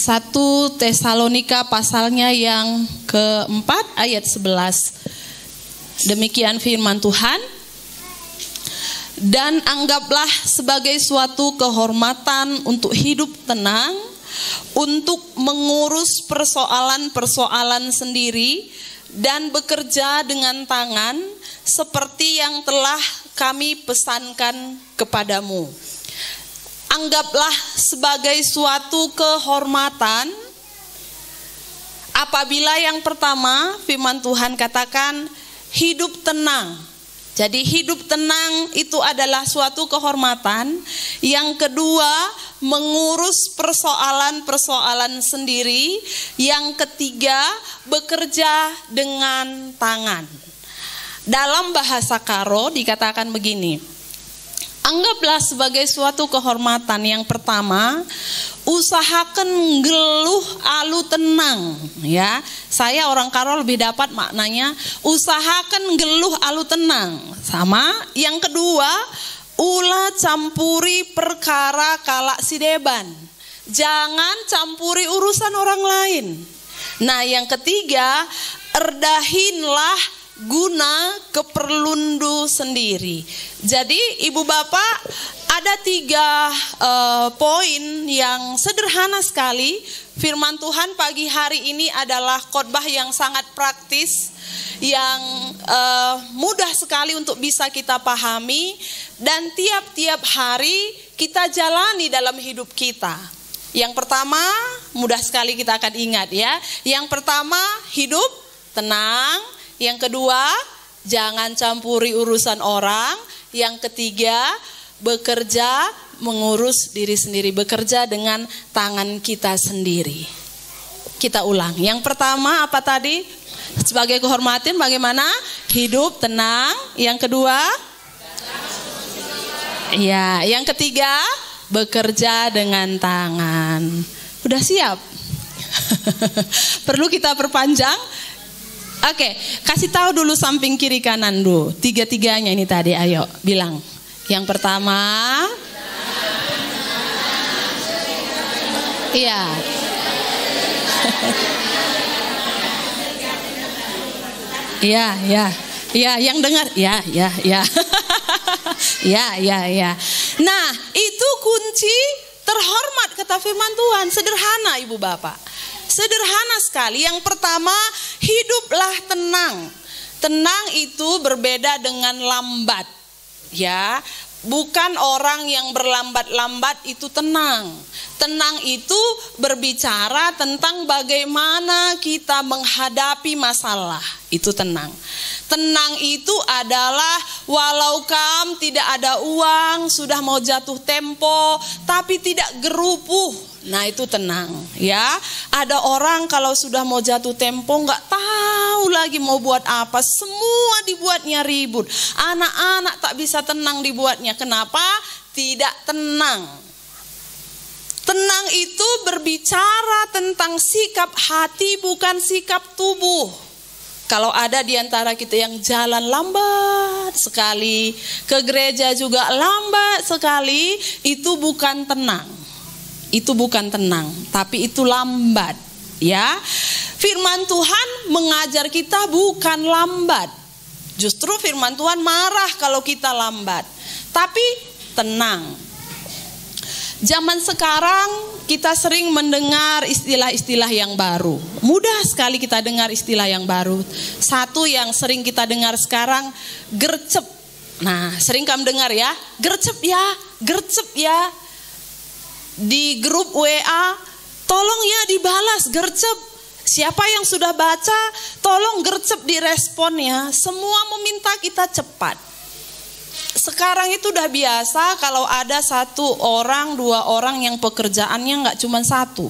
1 Tesalonika pasalnya yang keempat ayat 11. Demikian firman Tuhan. Dan anggaplah sebagai suatu kehormatan untuk hidup tenang, untuk mengurus persoalan-persoalan sendiri dan bekerja dengan tangan seperti yang telah kami pesankan kepadamu. Anggaplah sebagai suatu kehormatan apabila yang pertama firman Tuhan katakan hidup tenang. Jadi hidup tenang itu adalah suatu kehormatan. Yang kedua, mengurus persoalan-persoalan sendiri. Yang ketiga, bekerja dengan tangan. Dalam bahasa Karo dikatakan begini. Anggaplah sebagai suatu kehormatan. Yang pertama, usahakan geluh alu tenang, ya. Saya orang Karo lebih dapat maknanya usahakan geluh alu tenang. Sama. Yang kedua, ulah campuri perkara kalak sideban. Jangan campuri urusan orang lain. Nah, yang ketiga, erdahinlah guna keperlundu sendiri. Jadi ibu bapak ada 3 poin yang sederhana sekali. Firman Tuhan pagi hari ini adalah khotbah yang sangat praktis, yang mudah sekali untuk bisa kita pahami dan tiap-tiap hari kita jalani dalam hidup kita. Yang pertama, mudah sekali kita akan ingat ya. Yang pertama, hidup tenang. Yang kedua, jangan campuri urusan orang. Yang ketiga, bekerja mengurus diri sendiri, bekerja dengan tangan kita sendiri. Kita ulang. Yang pertama apa tadi? Sebagai kehormatan bagaimana? Hidup tenang. Yang kedua? Ya, yang ketiga, bekerja dengan tangan. Udah siap? Perlu kita perpanjang? Oke, kasih tahu dulu samping kiri kanan dulu. 3-3-nya ini tadi, ayo bilang. Yang pertama, iya. Iya, ya. Ya, yang dengar, ya. Ya. Nah, itu kunci terhormat kata firman Tuhan. Sederhana ibu bapak. Sederhana sekali. Yang pertama, hiduplah tenang. Tenang itu berbeda dengan lambat. Ya, bukan orang yang berlambat-lambat itu tenang. Tenang itu berbicara tentang bagaimana kita menghadapi masalah. Itu tenang. Tenang itu adalah walau kam tidak ada uang, sudah mau jatuh tempo, tapi tidak gerupuh. Nah itu tenang ya. Ada orang kalau sudah mau jatuh tempo nggak tahu lagi mau buat apa. Semua dibuatnya ribut. Anak-anak tak bisa tenang dibuatnya. Kenapa? Tidak tenang. Tenang itu berbicara tentang sikap hati bukan sikap tubuh. Kalau ada di antara kita yang jalan lambat sekali, ke gereja juga lambat sekali, itu bukan tenang. Itu bukan tenang, tapi itu lambat, ya. Firman Tuhan mengajar kita bukan lambat. Justru firman Tuhan marah kalau kita lambat. Tapi tenang. Zaman sekarang kita sering mendengar istilah-istilah yang baru. Mudah sekali kita dengar istilah yang baru. Satu yang sering kita dengar sekarang, gercep. Nah, sering kamu dengar ya, gercep ya. Di grup WA, tolong ya dibalas gercep. Siapa yang sudah baca, tolong gercep direspon ya. Semua meminta kita cepat. Sekarang itu udah biasa kalau ada 1 orang, 2 orang yang pekerjaannya nggak cuma 1.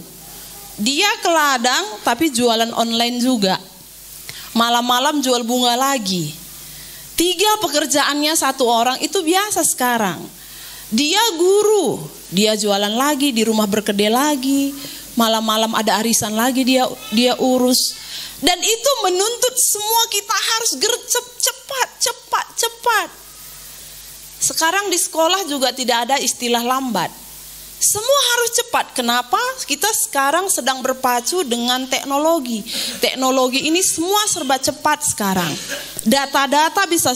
Dia ke ladang tapi jualan online juga. Malam-malam jual bunga lagi. 3 pekerjaannya 1 orang itu biasa sekarang. Dia guru, dia jualan lagi, di rumah berkedai lagi. Malam-malam ada arisan lagi dia urus. Dan itu menuntut semua kita harus gercep cepat. Sekarang di sekolah juga tidak ada istilah lambat. Semua harus cepat. Kenapa? Kita sekarang sedang berpacu dengan teknologi. Teknologi ini semua serba cepat sekarang. Data-data bisa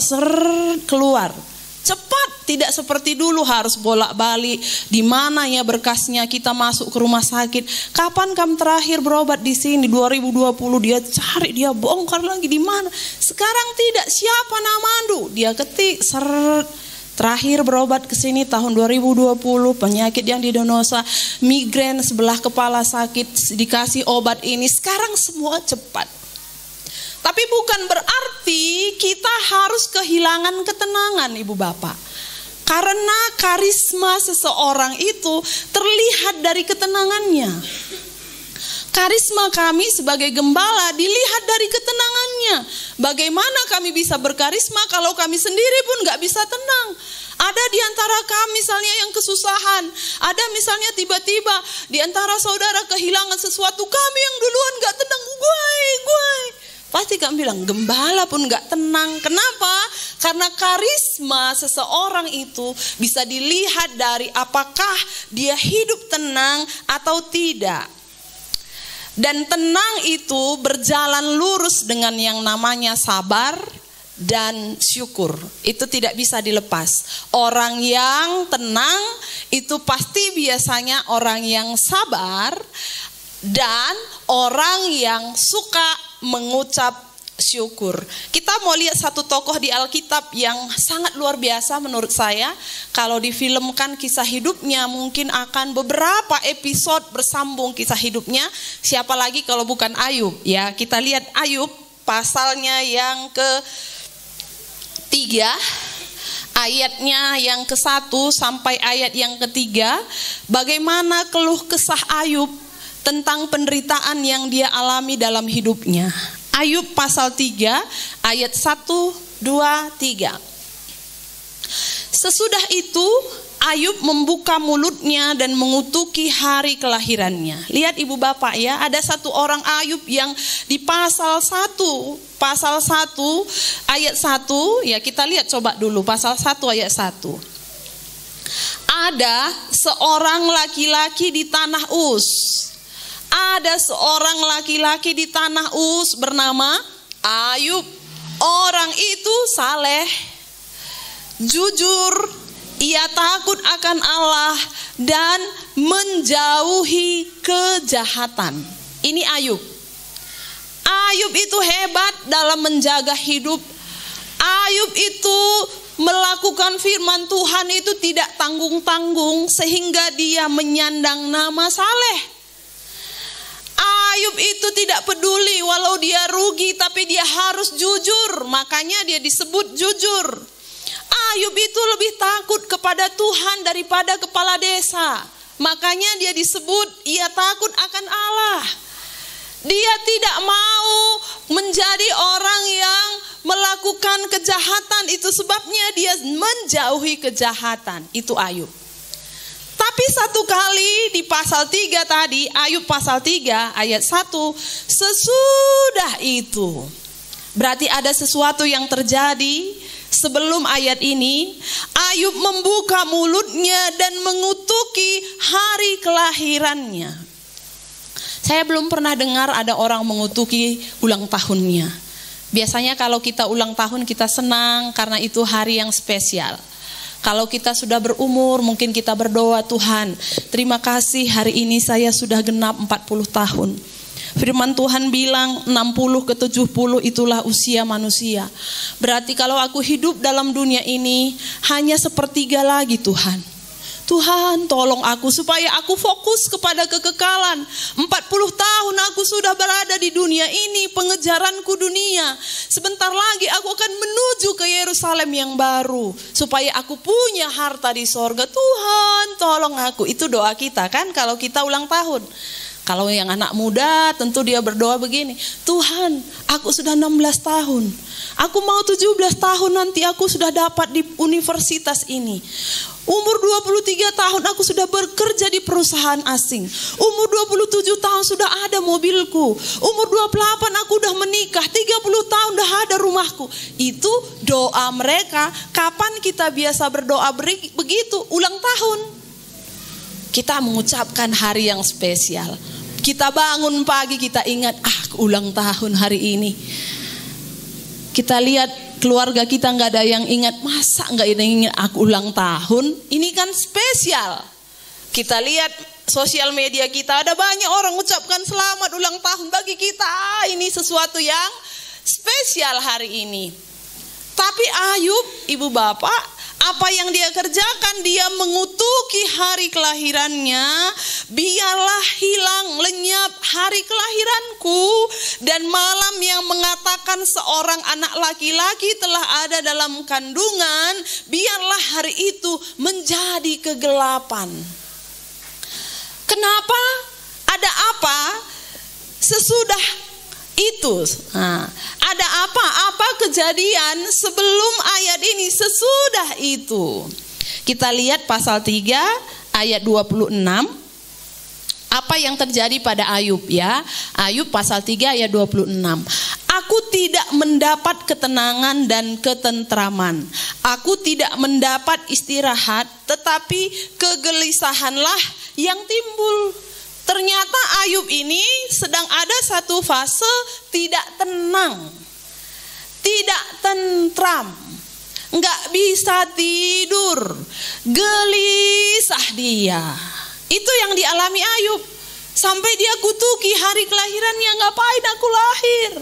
keluar cepat, tidak seperti dulu harus bolak-balik. Di mana ya berkasnya, kita masuk ke rumah sakit. Kapan kamu terakhir berobat di sini? 2020 dia cari, dia bongkar lagi di mana. Sekarang tidak, siapa nama dia ketik terakhir berobat ke sini tahun 2020, penyakit yang didiagnosa migrain, sebelah kepala sakit, dikasih obat ini. Sekarang semua cepat. Tapi bukan berarti kita harus kehilangan ketenangan, Ibu Bapak. Karena karisma seseorang itu terlihat dari ketenangannya. Karisma kami sebagai gembala dilihat dari ketenangannya. Bagaimana kami bisa berkarisma kalau kami sendiri pun gak bisa tenang? Ada di antara kami misalnya yang kesusahan. Ada misalnya tiba-tiba di antara saudara kehilangan sesuatu. Kami yang duluan gak tenang. Gue. Pasti kami bilang, gembala pun gak tenang. Kenapa? Karena karisma seseorang itu bisa dilihat dari apakah dia hidup tenang atau tidak. Dan tenang itu berjalan lurus dengan yang namanya sabar dan syukur. Itu tidak bisa dilepas. Orang yang tenang itu pasti biasanya orang yang sabar dan orang yang suka mengucap syukur. Kita mau lihat satu tokoh di Alkitab yang sangat luar biasa menurut saya. Kalau difilmkan kisah hidupnya mungkin akan beberapa episode bersambung kisah hidupnya. Siapa lagi kalau bukan Ayub? Ya, kita lihat Ayub pasalnya yang ke-3, ayatnya yang ke-1 sampai ayat yang ke-3. Bagaimana keluh kesah Ayub tentang penderitaan yang dia alami dalam hidupnya. Ayub pasal 3 ayat 1, 2, 3. Sesudah itu Ayub membuka mulutnya dan mengutuki hari kelahirannya. Lihat Ibu Bapak ya, ada satu orang Ayub yang di pasal 1 ayat 1, ya kita lihat coba dulu pasal 1 ayat 1. Ada seorang laki-laki di tanah Uz. Ada seorang laki-laki di tanah Uz bernama Ayub. Orang itu saleh, jujur, ia takut akan Allah dan menjauhi kejahatan. Ini Ayub. Ayub itu hebat dalam menjaga hidup. Ayub itu melakukan firman Tuhan itu tidak tanggung-tanggung sehingga dia menyandang nama saleh. Ayub itu tidak peduli walau dia rugi, tapi dia harus jujur. Makanya dia disebut jujur. Ayub itu lebih takut kepada Tuhan daripada kepala desa. Makanya dia disebut ia takut akan Allah. Dia tidak mau menjadi orang yang melakukan kejahatan. Itu sebabnya dia menjauhi kejahatan. Itu Ayub. Tapi satu kali di pasal 3 tadi, Ayub pasal 3 ayat 1, sesudah itu. Berarti ada sesuatu yang terjadi sebelum ayat ini. Ayub membuka mulutnya dan mengutuki hari kelahirannya. Saya belum pernah dengar ada orang mengutuki ulang tahunnya. Biasanya kalau kita ulang tahun kita senang karena itu hari yang spesial. Kalau kita sudah berumur, mungkin kita berdoa, Tuhan, terima kasih hari ini saya sudah genap 40 tahun. Firman Tuhan bilang 60 ke 70 itulah usia manusia. Berarti kalau aku hidup dalam dunia ini hanya sepertiga lagi Tuhan. Tuhan tolong aku supaya aku fokus kepada kekekalan. 40 tahun aku sudah berada di dunia ini, pengejaranku dunia. Sebentar lagi aku akan menuju ke Yerusalem yang baru. Supaya aku punya harta di sorga. Tuhan tolong aku. Itu doa kita kan kalau kita ulang tahun. Kalau yang anak muda tentu dia berdoa begini. Tuhan aku sudah 16 tahun. Aku mau 17 tahun nanti aku sudah dapat di universitas ini. Umur 23 tahun aku sudah bekerja di perusahaan asing. Umur 27 tahun sudah ada mobilku. Umur 28 aku udah menikah. 30 tahun udah ada rumahku. Itu doa mereka. Kapan kita biasa berdoa begitu? Ulang tahun. kita mengucapkan hari yang spesial. Kita bangun pagi, kita ingat, ulang tahun hari ini. Kita lihat keluarga kita nggak ada yang ingat, masa nggak ada yang ingat aku ulang tahun? Ini kan spesial. Kita lihat sosial media kita, ada banyak orang ucapkan selamat ulang tahun. Bagi kita ini sesuatu yang spesial hari ini. Tapi Ayub, ibu bapak, apa yang dia kerjakan? Dia mengutuki hari kelahirannya. Biarlah hilang lenyap hari kelahiranku. Dan malam yang mengatakan seorang anak laki-laki telah ada dalam kandungan, biarlah hari itu menjadi kegelapan. Kenapa? Ada apa sesudah itu? Ada apa? Apa kejadian sebelum ayat ini, sesudah itu? Kita lihat pasal 3 ayat 26. Apa yang terjadi pada Ayub ya? Ayub pasal 3 ayat 26. Aku tidak mendapat ketenangan dan ketentraman. Aku tidak mendapat istirahat, tetapi kegelisahanlah yang timbul. Ternyata Ayub ini sedang ada satu fase tidak tenang, tidak tentram, nggak bisa tidur, gelisah dia. Itu yang dialami Ayub. Sampai dia kutuki hari kelahirannya, ngapain aku lahir?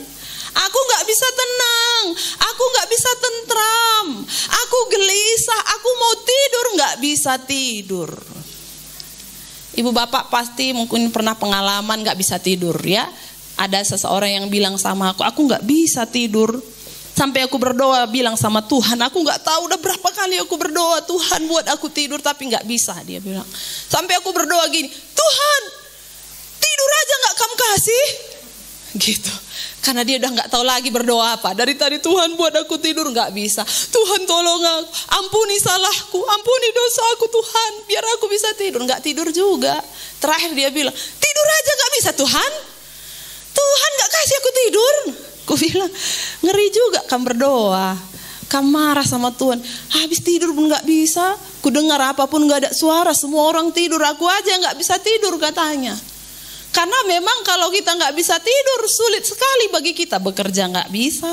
Aku nggak bisa tenang, aku nggak bisa tentram, aku gelisah, aku mau tidur nggak bisa tidur. Ibu bapak pasti mungkin pernah pengalaman gak bisa tidur ya. Ada seseorang yang bilang sama aku gak bisa tidur. Sampai aku berdoa bilang sama Tuhan, aku gak tahu udah berapa kali aku berdoa, Tuhan buat aku tidur tapi gak bisa, dia bilang. Sampai aku berdoa gini, Tuhan tidur aja gak kamu kasih? Gitu. Karena dia udah gak tahu lagi berdoa apa. Dari tadi Tuhan buat aku tidur gak bisa. Tuhan tolong aku, ampuni salahku, ampuni dosaku Tuhan, biar aku bisa tidur. Gak tidur juga. Terakhir dia bilang, tidur aja gak bisa Tuhan. Tuhan gak kasih aku tidur. Aku bilang, ngeri juga kamu berdoa. Kamu marah sama Tuhan. Habis tidur pun gak bisa. Ku dengar apapun gak ada suara. Semua orang tidur, aku aja gak bisa tidur katanya. Karena memang kalau kita nggak bisa tidur, sulit sekali bagi kita bekerja, nggak bisa,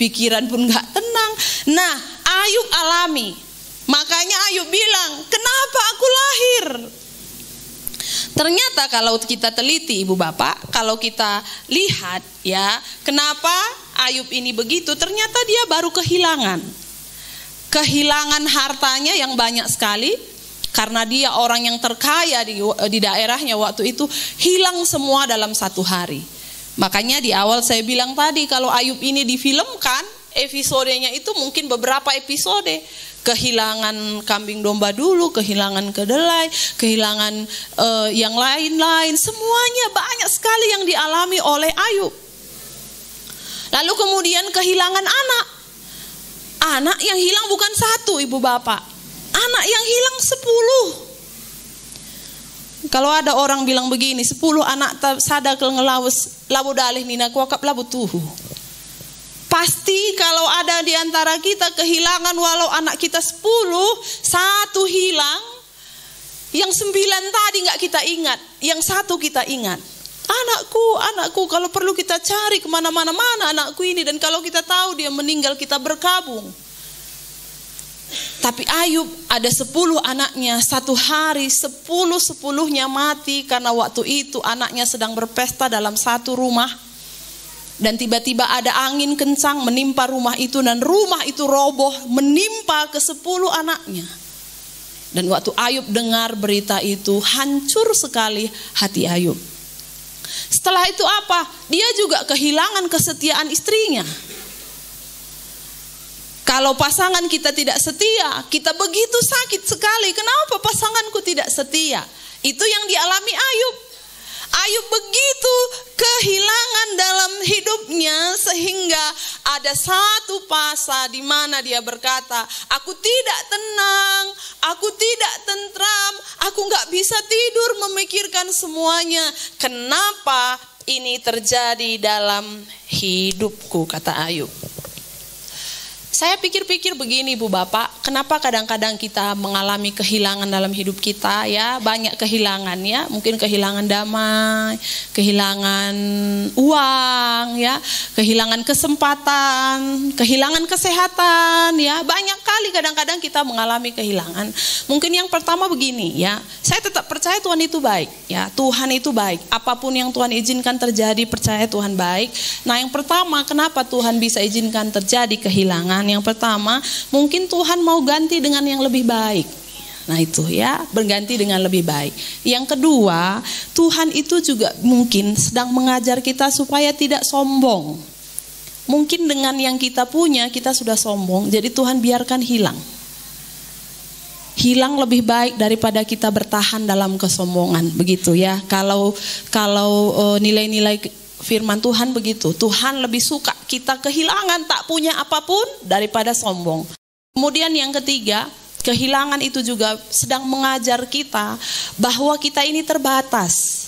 pikiran pun nggak tenang. Nah, Ayub alami. Makanya Ayub bilang, kenapa aku lahir? Ternyata kalau kita teliti ibu bapak, kalau kita lihat ya, kenapa Ayub ini begitu? Ternyata dia baru kehilangan hartanya yang banyak sekali. Karena dia orang yang terkaya di daerahnya waktu itu, hilang semua dalam satu hari. Makanya di awal saya bilang tadi, kalau Ayub ini difilmkan, episodenya itu mungkin beberapa episode. Kehilangan kambing domba dulu, kehilangan kedelai, kehilangan yang lain-lain. Semuanya banyak sekali yang dialami oleh Ayub. Lalu kemudian kehilangan anak. Anak yang hilang bukan satu ibu bapak. Anak yang hilang 10. Kalau ada orang bilang begini, 10 anak sada ke ngelawas labu dalih nina kuakap labu tuhu. Pasti kalau ada di antara kita kehilangan, walau anak kita 10, satu hilang, yang 9 tadi nggak kita ingat, yang satu kita ingat. Anakku, kalau perlu kita cari kemana-mana anakku ini, dan kalau kita tahu dia meninggal kita berkabung. Tapi Ayub ada 10 anaknya, satu hari 10-10-nya mati karena waktu itu anaknya sedang berpesta dalam satu rumah. Dan tiba-tiba ada angin kencang menimpa rumah itu, dan rumah itu roboh menimpa ke 10 anaknya. Dan waktu Ayub dengar berita itu, hancur sekali hati Ayub. Setelah itu apa? Dia juga kehilangan kesetiaan istrinya. Kalau pasangan kita tidak setia, kita begitu sakit sekali. Kenapa pasanganku tidak setia? Itu yang dialami Ayub. Ayub begitu kehilangan dalam hidupnya, sehingga ada satu fase di mana dia berkata, aku tidak tenang, aku tidak tentram, aku nggak bisa tidur memikirkan semuanya. Kenapa ini terjadi dalam hidupku, kata Ayub. Saya pikir-pikir begini Bu Bapak, kenapa kadang-kadang kita mengalami kehilangan dalam hidup kita ya, banyak kehilangan ya, mungkin kehilangan damai, kehilangan uang ya, kehilangan kesempatan, kehilangan kesehatan ya, banyak kali kadang-kadang kita mengalami kehilangan. Mungkin yang pertama begini ya, saya tetap percaya Tuhan itu baik ya, Tuhan itu baik, apapun yang Tuhan izinkan terjadi, percaya Tuhan baik. Nah yang pertama, kenapa Tuhan bisa izinkan terjadi kehilangan? Yang pertama, mungkin Tuhan mau ganti dengan yang lebih baik. Nah itu ya, berganti dengan lebih baik. Yang kedua, Tuhan itu juga mungkin sedang mengajar kita supaya tidak sombong. Mungkin dengan yang kita punya, kita sudah sombong, jadi Tuhan biarkan hilang. Hilang lebih baik daripada kita bertahan dalam kesombongan, begitu ya. Kalau nilai-nilai firman Tuhan begitu, Tuhan lebih suka kita kehilangan tak punya apapun daripada sombong. Kemudian yang ketiga, kehilangan itu juga sedang mengajar kita bahwa kita ini terbatas.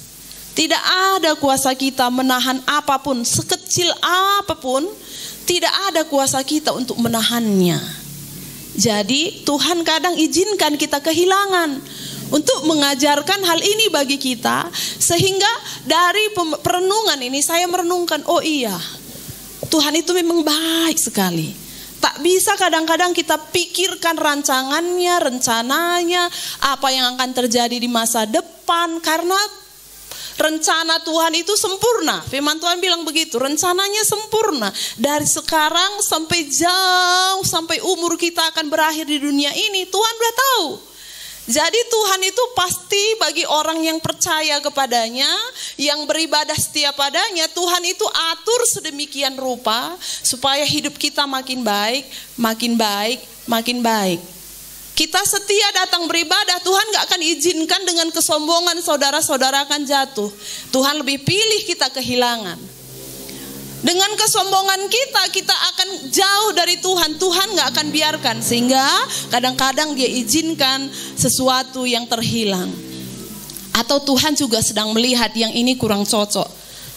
Tidak ada kuasa kita menahan apapun, sekecil apapun, tidak ada kuasa kita untuk menahannya. Jadi Tuhan kadang izinkan kita kehilangan untuk mengajarkan hal ini bagi kita, sehingga dari perenungan ini saya merenungkan, oh iya, Tuhan itu memang baik sekali. Tak bisa kadang-kadang kita pikirkan rancangannya, rencananya, apa yang akan terjadi di masa depan, karena rencana Tuhan itu sempurna. Firman Tuhan bilang begitu, rencananya sempurna. Dari sekarang sampai jauh, sampai umur kita akan berakhir di dunia ini, Tuhan udah tahu. Jadi Tuhan itu pasti bagi orang yang percaya kepadanya, yang beribadah setia padanya, Tuhan itu atur sedemikian rupa supaya hidup kita makin baik, makin baik, makin baik. Kita setia datang beribadah, Tuhan gak akan izinkan dengan kesombongan saudara-saudara akan jatuh. Tuhan lebih pilih kita kehilangan. Dengan kesombongan kita akan jauh dari Tuhan. Tuhan gak akan biarkan, sehingga kadang-kadang Dia izinkan sesuatu yang terhilang. Atau Tuhan juga sedang melihat yang ini kurang cocok,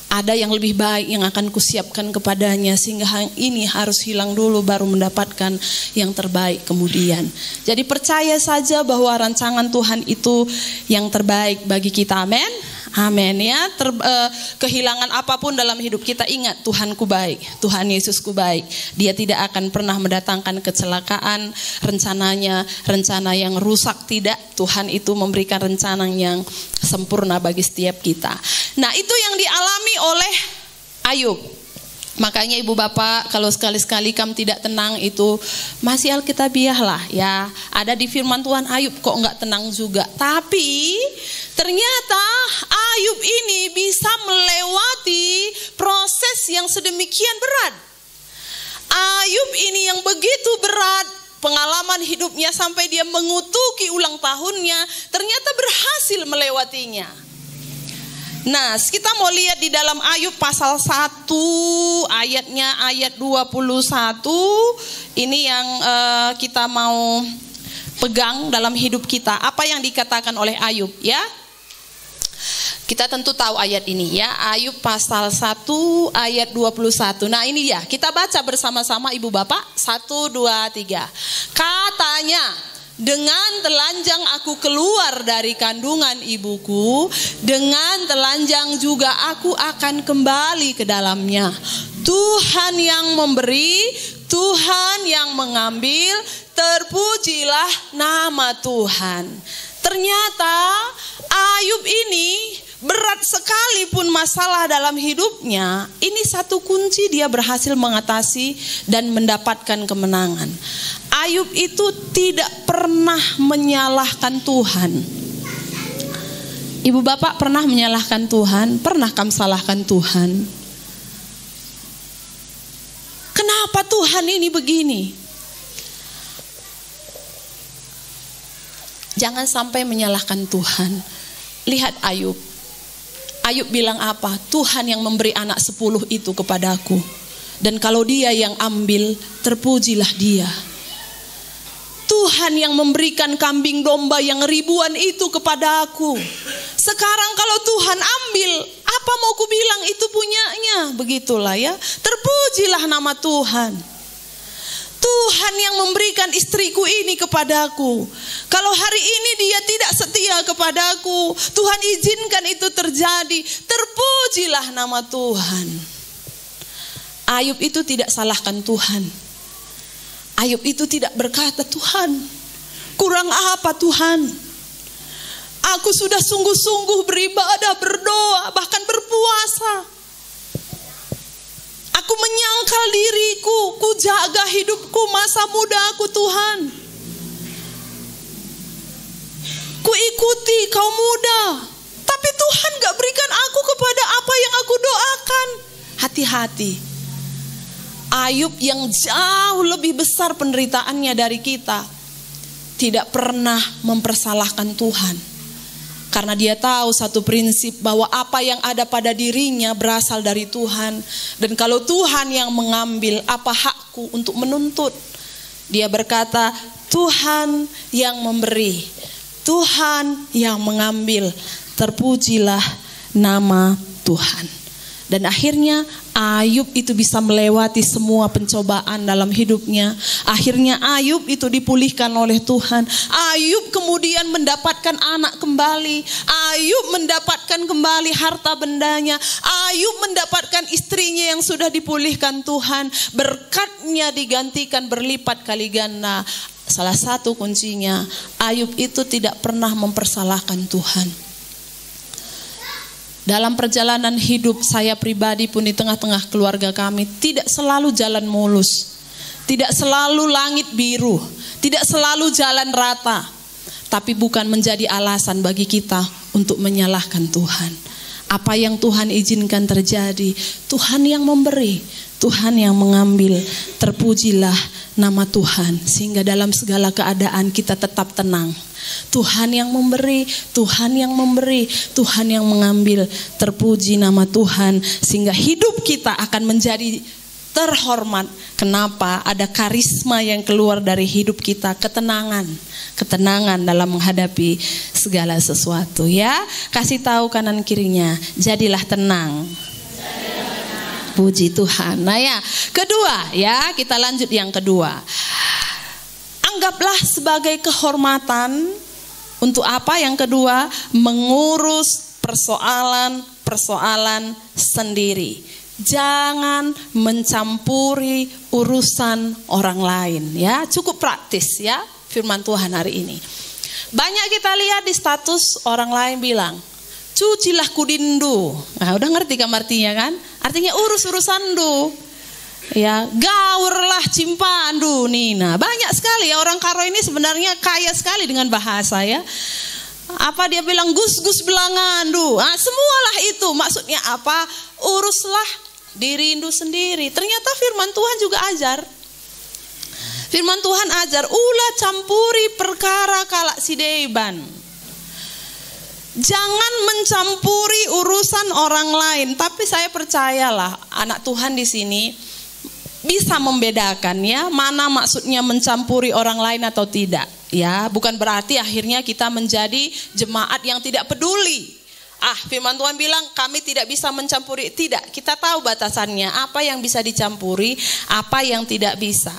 ada yang lebih baik yang akan kusiapkan kepadanya, sehingga yang ini harus hilang dulu baru mendapatkan yang terbaik kemudian. Jadi percaya saja bahwa rancangan Tuhan itu yang terbaik bagi kita. Amin. Amin ya. Kehilangan apapun dalam hidup kita, ingat Tuhanku baik, Tuhan Yesusku baik. Dia tidak akan pernah mendatangkan kecelakaan, rencananya rencana yang rusak, tidak. Tuhan itu memberikan rencana yang sempurna bagi setiap kita. Nah itu yang dialami oleh Ayub. Makanya ibu bapak, kalau sekali-sekali kamu tidak tenang, itu masih alkitabiah lah ya. Ada di firman Tuhan, Ayub kok nggak tenang juga. Tapi ternyata Ayub ini bisa melewati proses yang sedemikian berat. Ayub ini yang begitu berat, pengalaman hidupnya sampai dia mengutuki ulang tahunnya, ternyata berhasil melewatinya. Nah, kita mau lihat di dalam Ayub pasal 1 ayatnya ayat 21. Ini yang kita mau pegang dalam hidup kita. Apa yang dikatakan oleh Ayub ya? Kita tentu tahu ayat ini ya. Ayub pasal 1 ayat 21. Nah, ini ya, kita baca bersama-sama ibu bapak. 1, 2, 3. Katanya, dengan telanjang aku keluar dari kandungan ibuku, dengan telanjang juga aku akan kembali ke dalamnya. Tuhan yang memberi, Tuhan yang mengambil, terpujilah nama Tuhan. Ternyata Ayub ini berat sekalipun masalah dalam hidupnya, ini satu kunci dia berhasil mengatasi dan mendapatkan kemenangan. Ayub itu tidak pernah menyalahkan Tuhan. Ibu bapak pernah menyalahkan Tuhan? Pernah kamu salahkan Tuhan? Kenapa Tuhan ini begini? Jangan sampai menyalahkan Tuhan. Lihat Ayub. Ayub bilang apa? Tuhan yang memberi anak 10 itu kepadaku. Dan kalau dia yang ambil, terpujilah dia. Tuhan yang memberikan kambing domba yang ribuan itu kepada aku. Sekarang kalau Tuhan ambil, apa mau ku bilang itu punyanya? Begitulah ya. Terpujilah nama Tuhan. Tuhan yang memberikan istriku ini kepadaku. Kalau hari ini dia tidak setia kepadaku, Tuhan izinkan itu terjadi. Terpujilah nama Tuhan. Ayub itu tidak salahkan Tuhan. Ayub itu tidak berkata, Tuhan, kurang apa Tuhan? Aku sudah sungguh-sungguh beribadah, berdoa, bahkan berpuasa. Aku menyangkal diriku, ku jaga hidupku, masa muda aku Tuhan. Ku ikuti kaum muda. Tapi Tuhan gak berikan aku kepada apa yang aku doakan. Hati-hati. Ayub yang jauh lebih besar penderitaannya dari kita, tidak pernah mempersalahkan Tuhan. Karena dia tahu satu prinsip bahwa apa yang ada pada dirinya berasal dari Tuhan. Dan kalau Tuhan yang mengambil, apa hakku untuk menuntut? Dia berkata, Tuhan yang memberi, Tuhan yang mengambil, terpujilah nama Tuhan. Dan akhirnya Ayub itu bisa melewati semua pencobaan dalam hidupnya. Akhirnya Ayub itu dipulihkan oleh Tuhan. Ayub kemudian mendapatkan anak kembali. Ayub mendapatkan kembali harta bendanya. Ayub mendapatkan istrinya yang sudah dipulihkan Tuhan. Berkatnya digantikan berlipat kali ganda. Salah satu kuncinya, Ayub itu tidak pernah mempersalahkan Tuhan. Dalam perjalanan hidup saya pribadi pun di tengah-tengah keluarga kami tidak selalu jalan mulus, tidak selalu langit biru, tidak selalu jalan rata. Tapi bukan menjadi alasan bagi kita untuk menyalahkan Tuhan. Apa yang Tuhan izinkan terjadi, Tuhan yang memberi, Tuhan yang mengambil. Terpujilah nama Tuhan, sehingga dalam segala keadaan kita tetap tenang. Tuhan yang memberi, Tuhan yang memberi, Tuhan yang mengambil. Terpuji nama Tuhan, sehingga hidup kita akan menjadi terhormat. Kenapa? Ada karisma yang keluar dari hidup kita, ketenangan. Ketenangan dalam menghadapi segala sesuatu, ya. Kasih tahu kanan kirinya, jadilah tenang. Puji Tuhan. Nah ya, kedua ya, kita lanjut yang kedua. Anggaplah sebagai kehormatan untuk apa yang kedua? Mengurus persoalan-persoalan sendiri. Jangan mencampuri urusan orang lain, ya. Cukup praktis ya firman Tuhan hari ini. Banyak kita lihat di status orang lain bilang, cucilah kudindu. Nah, udah ngerti kan artinya kan? Artinya urus urusandu. Ya, gaurlah cimpandu Nina. Banyak sekali ya orang Karo ini sebenarnya kaya sekali dengan bahasa ya. Apa dia bilang, gus-gus belangandu. Nah, semualah itu maksudnya apa? Uruslah dirimu sendiri. Ternyata firman Tuhan juga ajar. Firman Tuhan ajar, ulah campuri perkara kalak sideban. Jangan mencampuri urusan orang lain. Tapi saya percayalah anak Tuhan di sini bisa membedakan ya, mana maksudnya mencampuri orang lain atau tidak. Ya, bukan berarti akhirnya kita menjadi jemaat yang tidak peduli. Firman Tuhan bilang kami tidak bisa mencampuri. Tidak, kita tahu batasannya. Apa yang bisa dicampuri, apa yang tidak bisa.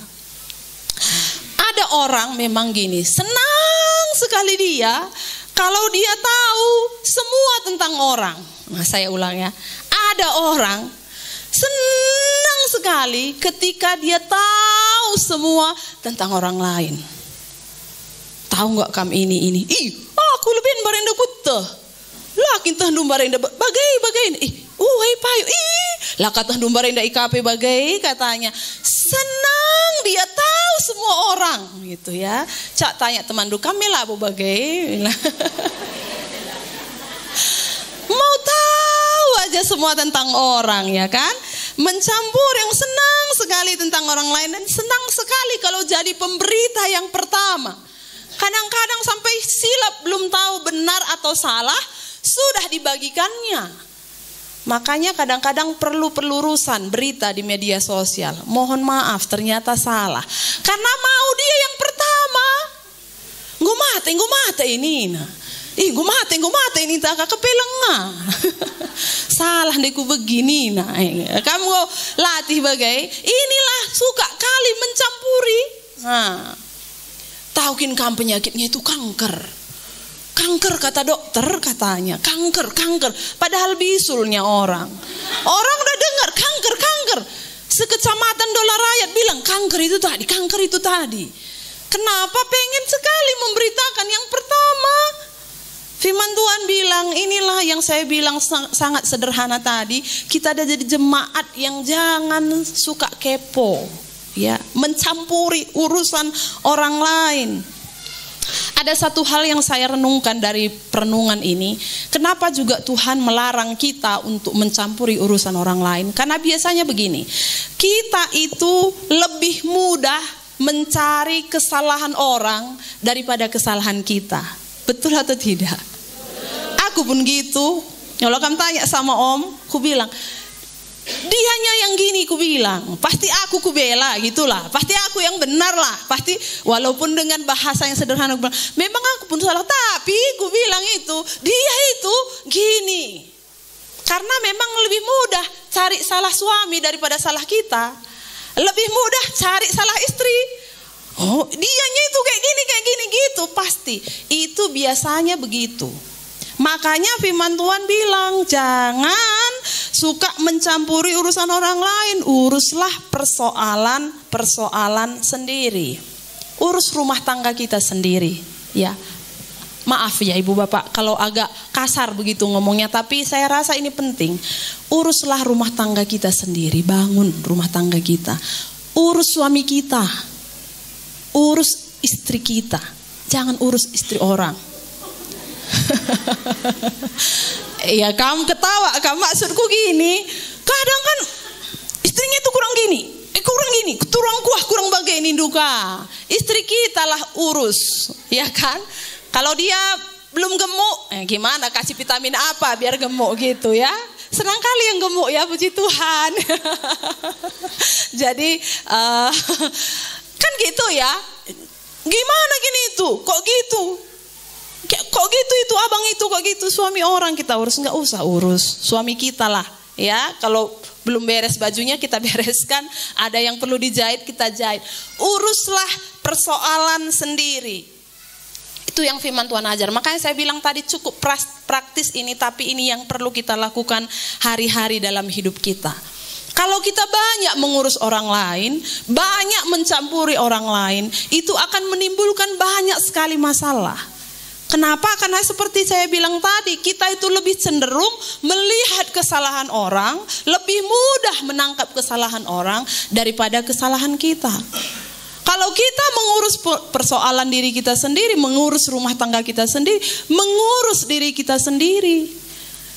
Ada orang memang gini, senang sekali dia kalau dia tahu semua tentang orang. Nah, saya ulang ya. Ada orang senang sekali ketika dia tahu semua tentang orang lain. Tahu nggak kami ini? Aku lebih barenda kuta. Lakin tah dumbarenda bagai ini. Hai payu. Lah kata dumbarenda IKP bagai katanya. Senang dia tahu semua orang gitu ya. Cak tanya teman du kami lah bu bagai. Mau tahu aja semua tentang orang ya kan? Mencampur yang senang sekali tentang orang lain dan senang sekali kalau jadi pemberita yang pertama. Kadang-kadang sampai silap belum tahu benar atau salah sudah dibagikannya. Makanya kadang-kadang perlu pelurusan berita di media sosial. Mohon maaf ternyata salah. Karena mau dia yang pertama. Gue mata ini. Nah. Ih, gue mati ini tak kepelang nah. Salah deh ku begini nah. Kamu latih bagai inilah suka kali mencampuri. Nah, taukin kamu penyakitnya itu kanker. Kanker kata dokter katanya, kanker. Padahal bisulnya orang udah dengar kanker. Sekecamatan Dola Rakyat bilang kanker itu tadi. Kenapa pengen sekali memberitakan yang pertama? Firman Tuhan bilang, inilah yang saya bilang sangat sederhana tadi. Kita ada jadi jemaat yang jangan suka kepo, ya, mencampuri urusan orang lain. Ada satu hal yang saya renungkan dari perenungan ini. Kenapa juga Tuhan melarang kita untuk mencampuri urusan orang lain? Karena biasanya begini, kita itu lebih mudah mencari kesalahan orang daripada kesalahan kita. Betul atau tidak? Aku pun gitu. Kalau kamu tanya sama Om, aku bilang, dianya yang gini, ku bilang pasti aku ku bela gitulah, pasti aku yang benar lah, pasti walaupun dengan bahasa yang sederhana aku bilang, memang aku pun salah, tapi ku bilang itu dia itu gini, karena memang lebih mudah cari salah suami daripada salah kita, lebih mudah cari salah istri. Oh, dianya itu kayak gini gitu, pasti itu biasanya begitu. Makanya firman Tuhan bilang, jangan suka mencampuri urusan orang lain, uruslah persoalan sendiri. Urus rumah tangga kita sendiri, ya. Maaf ya Ibu Bapak kalau agak kasar begitu ngomongnya, tapi saya rasa ini penting. Uruslah rumah tangga kita sendiri, bangun rumah tangga kita. Urus suami kita, urus istri kita, jangan urus istri orang. Ya kamu ketawa, kamu maksudku gini, kadang kan istrinya itu kurang gini, kurang begini duka. Istri kita lah urus, ya kan? Kalau dia belum gemuk, gimana kasih vitamin apa biar gemuk gitu ya? Senang kali yang gemuk ya, puji Tuhan. Jadi kan gitu ya. Gimana gini itu? Kok gitu? Kok gitu itu abang itu, kok gitu suami orang kita urus? Nggak usah urus suami kita lah ya. Kalau belum beres bajunya kita bereskan, ada yang perlu dijahit kita jahit. Uruslah persoalan sendiri. Itu yang firman Tuhan ajar. Makanya saya bilang tadi cukup praktis ini, tapi ini yang perlu kita lakukan hari-hari dalam hidup kita. Kalau kita banyak mengurus orang lain, banyak mencampuri orang lain, itu akan menimbulkan banyak sekali masalah. Kenapa? Karena seperti saya bilang tadi, kita itu lebih cenderung melihat kesalahan orang, lebih mudah menangkap kesalahan orang daripada kesalahan kita. Kalau kita mengurus persoalan diri kita sendiri, mengurus rumah tangga kita sendiri, mengurus diri kita sendiri,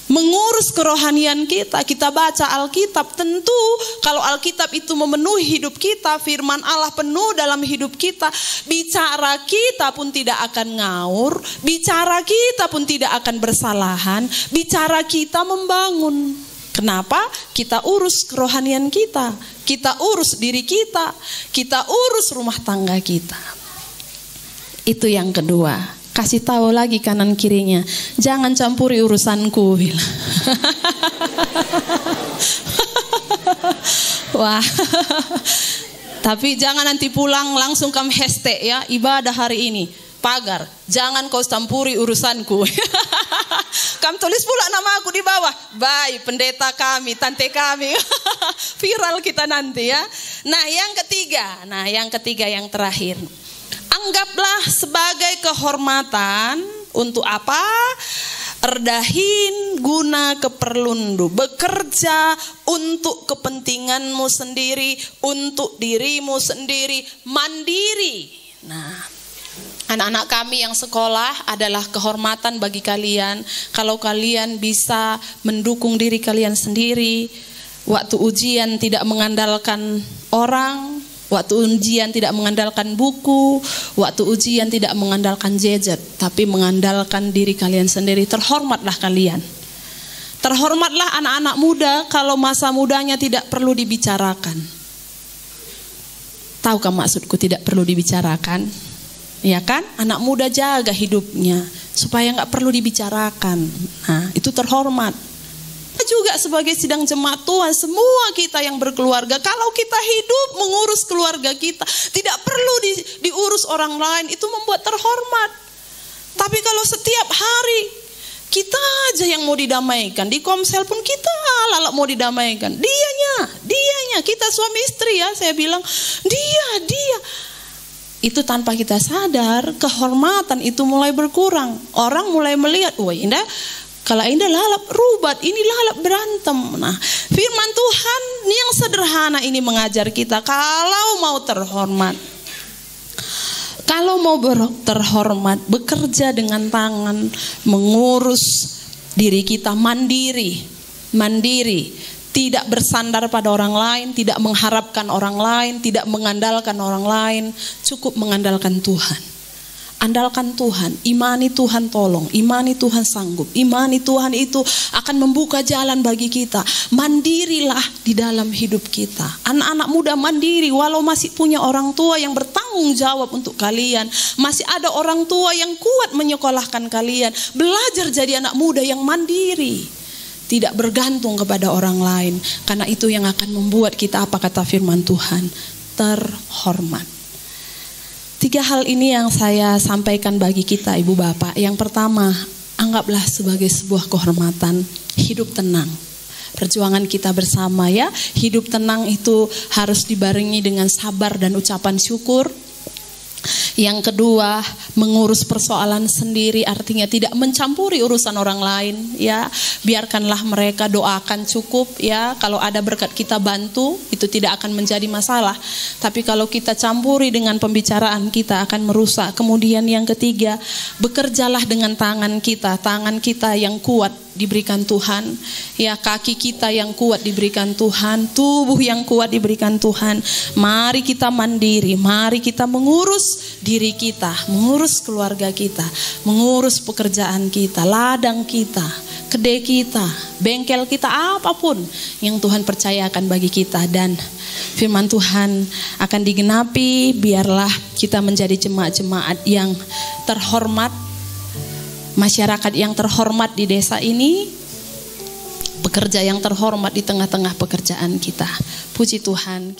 mengurus kerohanian kita, kita baca Alkitab, tentu kalau Alkitab itu memenuhi hidup kita, firman Allah penuh dalam hidup kita, bicara kita pun tidak akan ngaur, bicara kita pun tidak akan bersalahan, bicara kita membangun. Kenapa? Kita urus kerohanian kita, kita urus diri kita urus rumah tangga kita. Itu yang kedua. Kasih tahu lagi kanan kirinya, jangan campuri urusanku. Wah. Tapi jangan nanti pulang langsung kamu hashtag ya, ibadah hari ini. Pagar, jangan kau campuri urusanku. Kamu tulis pula nama aku di bawah. Bye, pendeta kami, tante kami. Viral kita nanti ya. Nah yang ketiga yang terakhir. Anggaplah sebagai kehormatan untuk apa? Erdahin guna keperlundu, bekerja untuk kepentinganmu sendiri, untuk dirimu sendiri, mandiri. Nah, anak-anak kami yang sekolah adalah kehormatan bagi kalian kalau kalian bisa mendukung diri kalian sendiri. Waktu ujian tidak mengandalkan orang, waktu ujian tidak mengandalkan buku, waktu ujian tidak mengandalkan gadget, tapi mengandalkan diri kalian sendiri. Terhormatlah kalian. Terhormatlah anak-anak muda kalau masa mudanya tidak perlu dibicarakan. Tahukah maksudku tidak perlu dibicarakan? Ya kan? Anak muda jaga hidupnya, supaya nggak perlu dibicarakan. Nah, itu terhormat. Juga sebagai sidang jemaat Tuhan, semua kita yang berkeluarga, kalau kita hidup mengurus keluarga kita, tidak perlu diurus orang lain, itu membuat terhormat. Tapi kalau setiap hari kita aja yang mau didamaikan, di komsel pun kita lalak mau didamaikan, dianya, kita suami istri ya, saya bilang dia. Itu tanpa kita sadar, kehormatan itu mulai berkurang. Orang mulai melihat, wah Indah, kalau Indah lalap rubat, ini lalap berantem. Nah, firman Tuhan yang sederhana ini mengajar kita, kalau mau terhormat, bekerja dengan tangan, mengurus diri kita mandiri, tidak bersandar pada orang lain, tidak mengharapkan orang lain, tidak mengandalkan orang lain, cukup mengandalkan Tuhan. Andalkan Tuhan, imani Tuhan tolong, imani Tuhan sanggup, imani Tuhan itu akan membuka jalan bagi kita. Mandirilah di dalam hidup kita. Anak-anak muda mandiri, walau masih punya orang tua yang bertanggung jawab untuk kalian, masih ada orang tua yang kuat menyekolahkan kalian. Belajar jadi anak muda yang mandiri, tidak bergantung kepada orang lain. Karena itu yang akan membuat kita, apa kata firman Tuhan, terhormat. 3 hal ini yang saya sampaikan bagi kita ibu bapak. Yang pertama, anggaplah sebagai sebuah kehormatan, hidup tenang. Perjuangan kita bersama ya, hidup tenang itu harus dibarengi dengan sabar dan ucapan syukur. Yang kedua, mengurus persoalan sendiri, artinya tidak mencampuri urusan orang lain ya. Biarkanlah mereka, doakan cukup ya. Kalau ada berkat kita bantu, itu tidak akan menjadi masalah. Tapi kalau kita campuri dengan pembicaraan, kita akan merusak. Kemudian yang ketiga, bekerjalah dengan tangan kita yang kuat diberikan Tuhan ya, kaki kita yang kuat diberikan Tuhan, tubuh yang kuat diberikan Tuhan. Mari kita mandiri, mari kita mengurus diri kita, mengurus keluarga kita, mengurus pekerjaan kita, ladang kita, kedai kita, bengkel kita, apapun yang Tuhan percayakan bagi kita. Dan firman Tuhan akan digenapi. Biarlah kita menjadi jemaat-jemaat yang terhormat, masyarakat yang terhormat di desa ini, pekerja yang terhormat di tengah-tengah pekerjaan kita. Puji Tuhan.